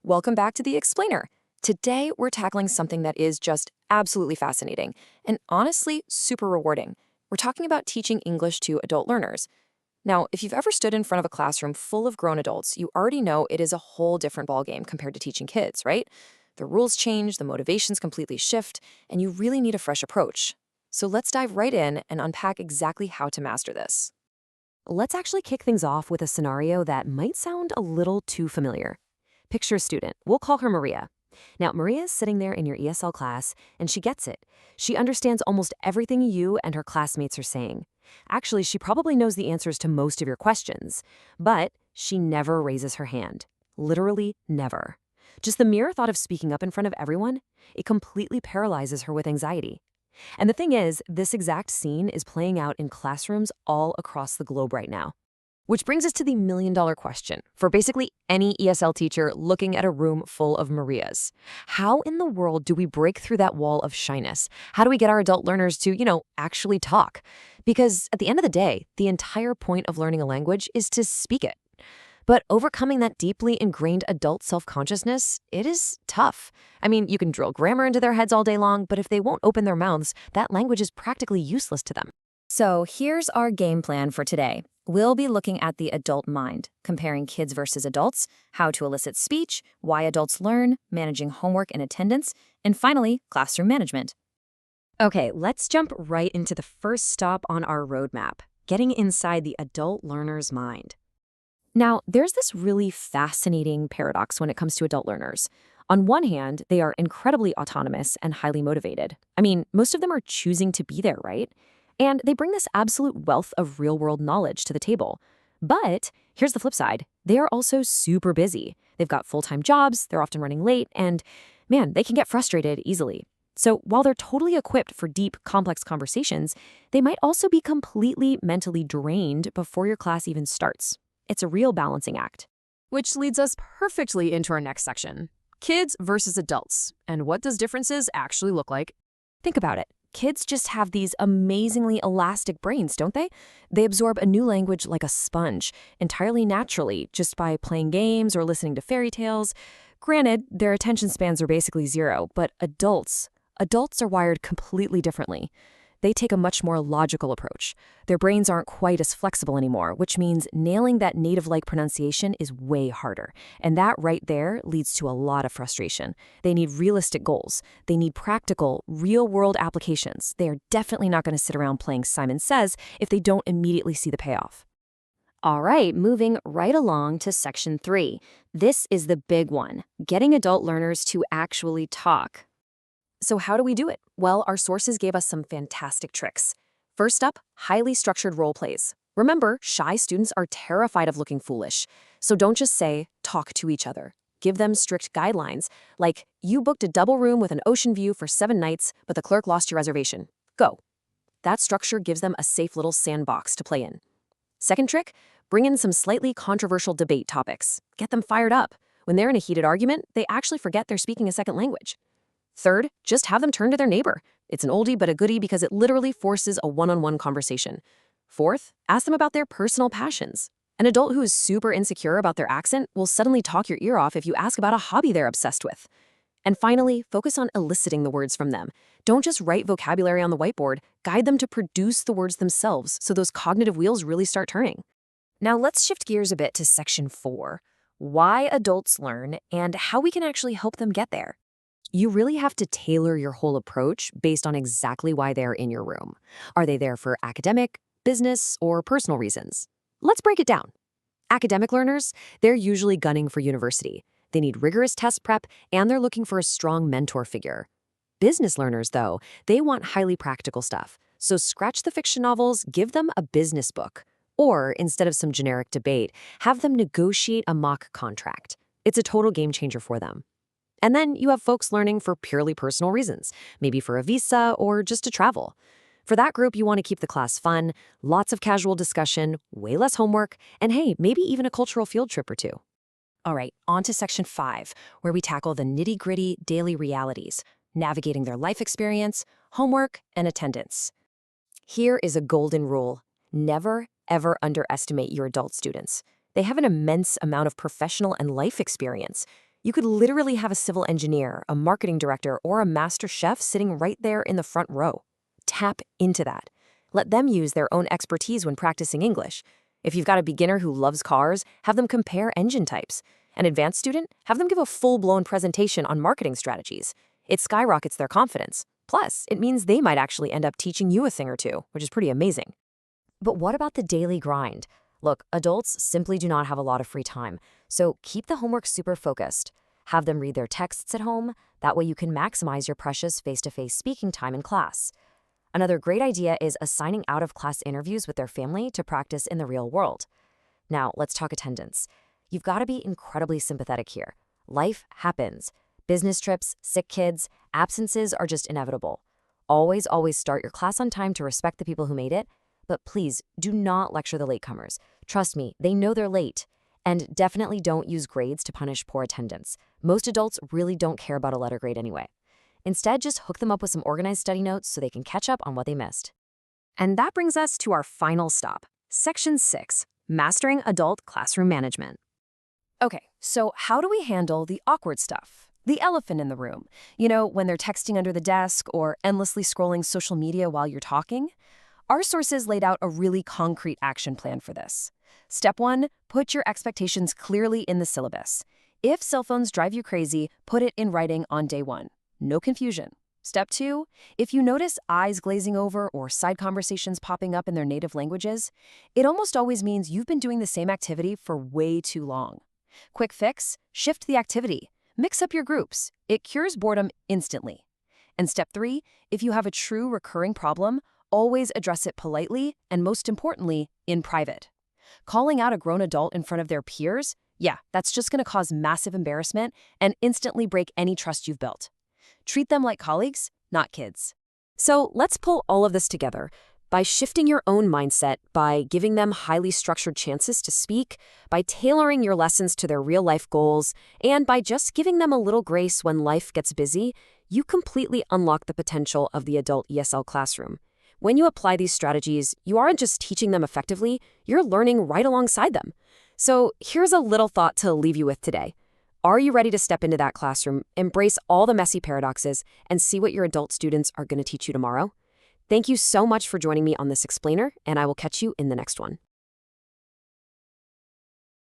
Welcome back to The Explainer. Today, we're tackling something that is just absolutely fascinating and honestly super rewarding. We're talking about teaching English to adult learners. Now, if you've ever stood in front of a classroom full of grown adults, you already know it is a whole different ballgame compared to teaching kids, right? The rules change, the motivations completely shift, and you really need a fresh approach. So let's dive right in and unpack exactly how to master this. Let's actually kick things off with a scenario that might sound a little too familiar. Picture a student. We'll call her Maria. Now, Maria's sitting there in your ESL class, and she gets it. She understands almost everything you and her classmates are saying. Actually, she probably knows the answers to most of your questions, but she never raises her hand. Literally never. Just the mere thought of speaking up in front of everyone, it completely paralyzes her with anxiety. And the thing is, this exact scene is playing out in classrooms all across the globe right now. Which brings us to the million-dollar question for basically any ESL teacher looking at a room full of Marias. How in the world do we break through that wall of shyness? How do we get our adult learners to, actually talk? Because at the end of the day, the entire point of learning a language is to speak it. But overcoming that deeply ingrained adult self-consciousness, it is tough. I mean, you can drill grammar into their heads all day long, but if they won't open their mouths, that language is practically useless to them. So here's our game plan for today. We'll be looking at the adult mind, comparing kids versus adults, how to elicit speech, why adults learn, managing homework and attendance, and finally, classroom management. Okay, let's jump right into the first stop on our roadmap, getting inside the adult learner's mind. Now, there's this really fascinating paradox when it comes to adult learners. On one hand, they are incredibly autonomous and highly motivated. I mean, most of them are choosing to be there, right? And they bring this absolute wealth of real-world knowledge to the table. But here's the flip side. They are also super busy. They've got full-time jobs, they're often running late, and man, they can get frustrated easily. So while they're totally equipped for deep, complex conversations, they might also be completely mentally drained before your class even starts. It's a real balancing act. Which leads us perfectly into our next section. Kids versus adults. And what does differences actually look like? Think about it. Kids just have these amazingly elastic brains, don't they? They absorb a new language like a sponge, entirely naturally, just by playing games or listening to fairy tales. Granted, their attention spans are basically zero, but adults are wired completely differently. They take a much more logical approach. Their brains aren't quite as flexible anymore, which means nailing that native-like pronunciation is way harder. And that right there leads to a lot of frustration. They need realistic goals. They need practical, real-world applications. They are definitely not going to sit around playing Simon Says if they don't immediately see the payoff. All right, moving right along to section 3. This is the big one, getting adult learners to actually talk. So how do we do it? Well, our sources gave us some fantastic tricks. First up, highly structured role plays. Remember, shy students are terrified of looking foolish. So don't just say, talk to each other. Give them strict guidelines, like, you booked a double room with an ocean view for 7 nights, but the clerk lost your reservation. Go. That structure gives them a safe little sandbox to play in. Second trick, bring in some slightly controversial debate topics. Get them fired up. When they're in a heated argument, they actually forget they're speaking a second language. Third, just have them turn to their neighbor. It's an oldie but a goodie because it literally forces a one-on-one conversation. Fourth, ask them about their personal passions. An adult who is super insecure about their accent will suddenly talk your ear off if you ask about a hobby they're obsessed with. And finally, focus on eliciting the words from them. Don't just write vocabulary on the whiteboard, guide them to produce the words themselves so those cognitive wheels really start turning. Now let's shift gears a bit to section 4, why adults learn and how we can actually help them get there. You really have to tailor your whole approach based on exactly why they're in your room. Are they there for academic, business, or personal reasons? Let's break it down. Academic learners, they're usually gunning for university. They need rigorous test prep, and they're looking for a strong mentor figure. Business learners, though, they want highly practical stuff. So scratch the fiction novels, give them a business book. Or, instead of some generic debate, have them negotiate a mock contract. It's a total game changer for them. And then you have folks learning for purely personal reasons, maybe for a visa or just to travel. For that group, you want to keep the class fun, lots of casual discussion, way less homework, and hey, maybe even a cultural field trip or two. All right, on to section 5, where we tackle the nitty-gritty daily realities, navigating their life experience, homework, and attendance. Here is a golden rule. Never, ever underestimate your adult students. They have an immense amount of professional and life experience. You could literally have a civil engineer, a marketing director, or a master chef sitting right there in the front row. Tap into that. Let them use their own expertise when practicing English. If you've got a beginner who loves cars, have them compare engine types. An advanced student, have them give a full-blown presentation on marketing strategies. It skyrockets their confidence. Plus, it means they might actually end up teaching you a thing or two, which is pretty amazing. But what about the daily grind? Look, adults simply do not have a lot of free time, so keep the homework super focused. Have them read their texts at home. That way you can maximize your precious face-to-face speaking time in class. Another great idea is assigning out-of-class interviews with their family to practice in the real world. Now, let's talk attendance. You've got to be incredibly sympathetic here. Life happens. Business trips, sick kids, absences are just inevitable. Always start your class on time to respect the people who made it, but please do not lecture the latecomers. Trust me, they know they're late. And definitely don't use grades to punish poor attendance. Most adults really don't care about a letter grade anyway. Instead, just hook them up with some organized study notes so they can catch up on what they missed. And that brings us to our final stop, Section 6, Mastering Adult Classroom Management. Okay, so how do we handle the awkward stuff? The elephant in the room. You know, when they're texting under the desk or endlessly scrolling social media while you're talking? Our sources laid out a really concrete action plan for this. Step 1, put your expectations clearly in the syllabus. If cell phones drive you crazy, put it in writing on day 1. No confusion. Step 2, if you notice eyes glazing over or side conversations popping up in their native languages, it almost always means you've been doing the same activity for way too long. Quick fix, shift the activity. Mix up your groups. It cures boredom instantly. And step 3, if you have a true recurring problem, always address it politely and, most importantly, in private. Calling out a grown adult in front of their peers? Yeah, that's just going to cause massive embarrassment and instantly break any trust you've built. Treat them like colleagues, not kids. So let's pull all of this together. By shifting your own mindset, by giving them highly structured chances to speak, by tailoring your lessons to their real-life goals, and by just giving them a little grace when life gets busy, you completely unlock the potential of the adult ESL classroom. When you apply these strategies, you aren't just teaching them effectively, you're learning right alongside them. So here's a little thought to leave you with today. Are you ready to step into that classroom, embrace all the messy paradoxes, and see what your adult students are going to teach you tomorrow? Thank you so much for joining me on this explainer, and I will catch you in the next one.